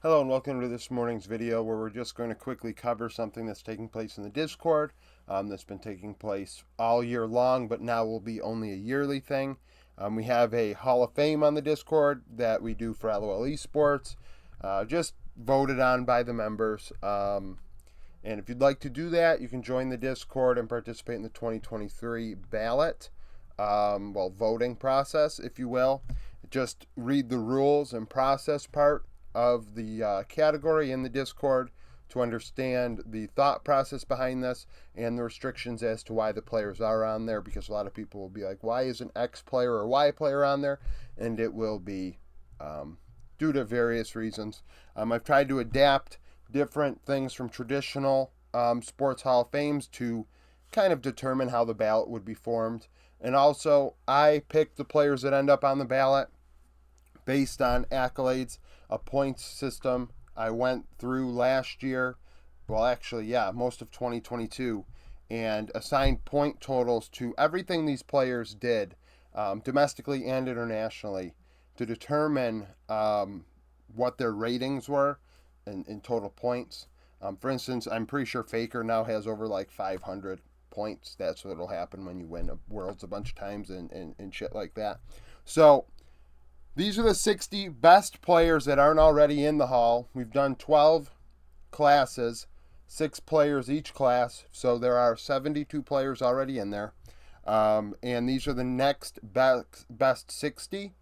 Hello and welcome to this morning's video where we're just going to quickly cover something that's taking place in the Discord that's been taking place all year long, but now will be only a yearly thing. We have a Hall of Fame on the Discord that we do for LOL Esports, just voted on by the members. And if you'd like to do that, you can join the Discord and participate in the 2023 ballot, voting process, if you will. Just read the rules and process part of the category in the Discord to understand the thought process behind this and the restrictions as to why the players are on there, because a lot of people will be like, why is an X player or Y player on there? And it will be due to various reasons. I've tried to adapt different things from traditional sports Hall of Fames to kind of determine how the ballot would be formed. And also, I picked the players that end up on the ballot based on accolades, a points system I went through last year. Well, actually, yeah, most of 2022, and assigned point totals to everything these players did, domestically and internationally, to determine what their ratings were in total points. For instance, I'm pretty sure Faker now has over like 500 points. That's what'll happen when you win Worlds a bunch of times and shit like that. So these are the 60 best players that aren't already in the Hall. We've done 12 classes, 6 players each class, so there are 72 players already in there. And these are the next best 60,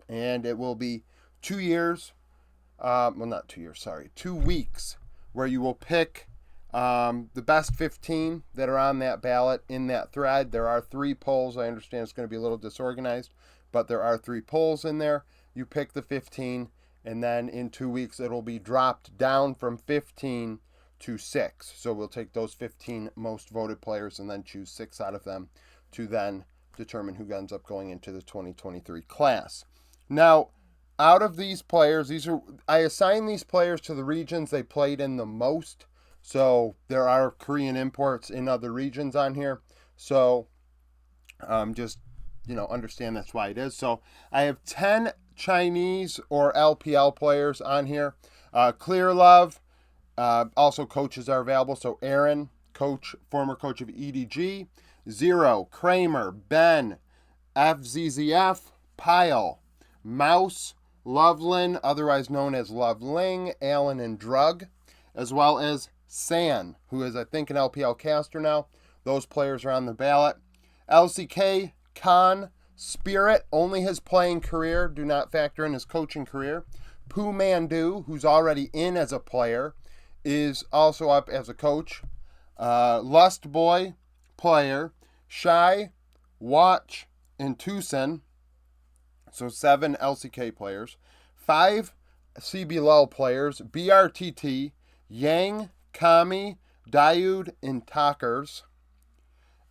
and it will be 2 years, not 2 years, sorry, 2 weeks, where you will pick the best 15 that are on that ballot in that thread. There are 3 polls. I understand it's going to be a little disorganized, but there are 3 polls in there. You pick the 15, and then in 2 weeks it'll be dropped down from 15 to 6. So we'll take those 15 most voted players and then choose 6 out of them to then determine who ends up going into the 2023 class. Now, out of these players, I assign these players to the regions they played in the most. So there are Korean imports in other regions on here. So just understand that's why it is. So I have 10 Chinese or LPL players on here. Clear Love, also coaches are available. So Aaron, former coach of EDG. Zero, Kramer, Ben, FZZF, Pyle, Mouse, Loveland, otherwise known as Loveling, Allen, and Drug, as well as San, who is, I think, an LPL caster now. Those players are on the ballot. LCK, Khan, Spirit, only his playing career, do not factor in his coaching career. Pooh Mandu, who's already in as a player, is also up as a coach. Lust Boy, player. Shy, Watch, and Tucson, so 7 LCK players. 5 CBLOL players. BRTT, Yang, Kami, Diode, and Talkers.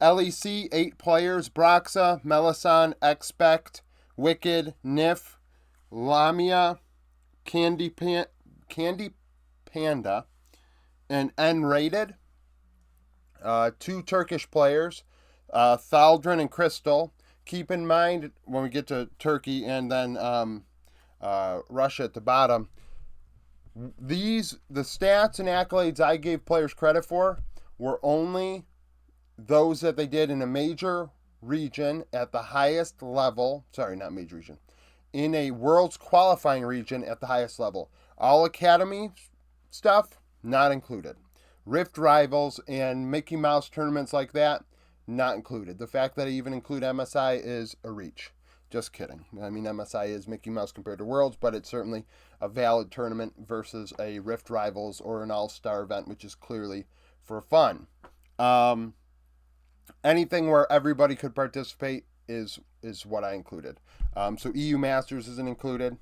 LEC, 8 players. Broxa, Melisan, Expect, Wicked, Nif, Lamia, Candy Panda, and N-Rated. 2 Turkish players. Thaldrin and Crystal. Keep in mind when we get to Turkey and then Russia at the bottom, the stats and accolades I gave players credit for were only those that they did in a major region at the highest level. Sorry, not major region. In a World's qualifying region at the highest level. All Academy stuff, not included. Rift Rivals and Mickey Mouse tournaments like that, not included. The fact that I even include MSI is a reach. Just kidding. I mean, MSI is Mickey Mouse compared to Worlds, but it's certainly a valid tournament versus a Rift Rivals or an All-Star event, which is clearly for fun. Anything where everybody could participate is what I included. So EU Masters isn't included.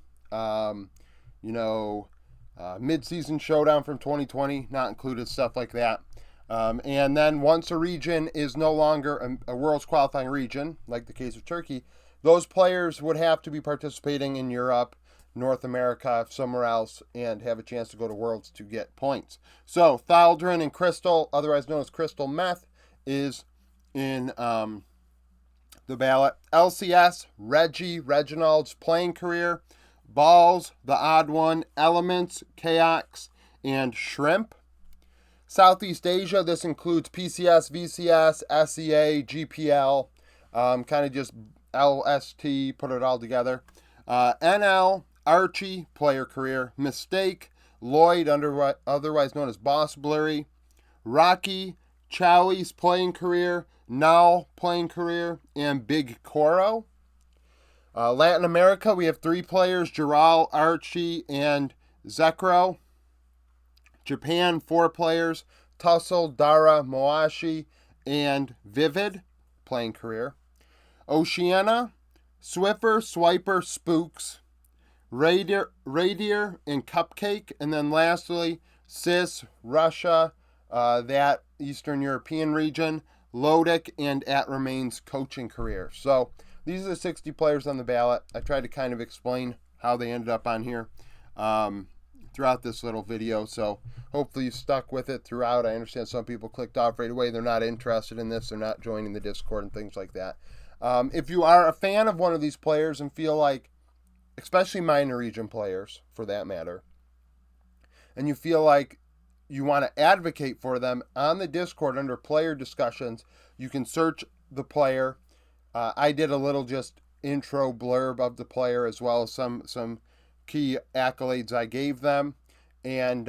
Mid-season showdown from 2020, not included, stuff like that. And then once a region is no longer a World's qualifying region, like the case of Turkey, those players would have to be participating in Europe, North America, somewhere else, and have a chance to go to Worlds to get points. So Thaldrin and Crystal, otherwise known as Crystal Meth, is in the ballot. LCS, Reginald's playing career. balls, the odd one, elements, kayaks, and shrimp. Southeast Asia, this includes PCS, VCS, SEA, GPL, kind of just LST, put it all together. NL, Archie, player career. Mistake, Lloyd, otherwise known as Boss Blurry. Rocky, Chowie's playing career. Now playing career. And Big Coro. Latin America, we have 3 players, Giral, Archie, and Zekro. Japan, 4 players, Tussle, Dara, Moashi, and Vivid, playing career. Oceania, Swiffer, Swiper, Spooks, Radier, and Cupcake. And then lastly, Sis, Russia, that Eastern European region, Lodic, and At Remains coaching career. So these are the 60 players on the ballot. I tried to kind of explain how they ended up on here throughout this little video. So hopefully you stuck with it throughout. I understand some people clicked off right away. They're not interested in this. They're not joining the Discord and things like that. If you are a fan of one of these players and feel like, especially minor region players for that matter, and you feel like you want to advocate for them on the Discord under player discussions, you can search the player. I did a little just intro blurb of the player as well as some key accolades I gave them. And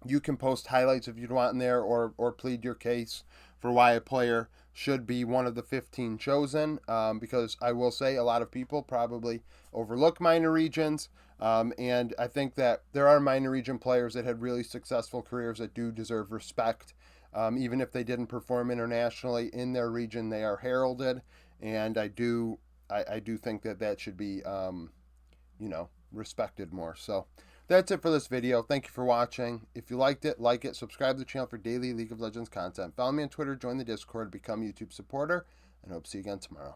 you can post highlights if you'd want in there, or plead your case for why a player should be one of the 15 chosen, because I will say a lot of people probably overlook minor regions, and I think that there are minor region players that had really successful careers that do deserve respect. Even if they didn't perform internationally in their region, they are heralded, and I do think that should be respected more. So that's it for this video. Thank you for watching. If you liked it, like it, subscribe to the channel for daily League of Legends content. Follow me on Twitter, join the Discord, become a YouTube supporter, and hope to see you again tomorrow.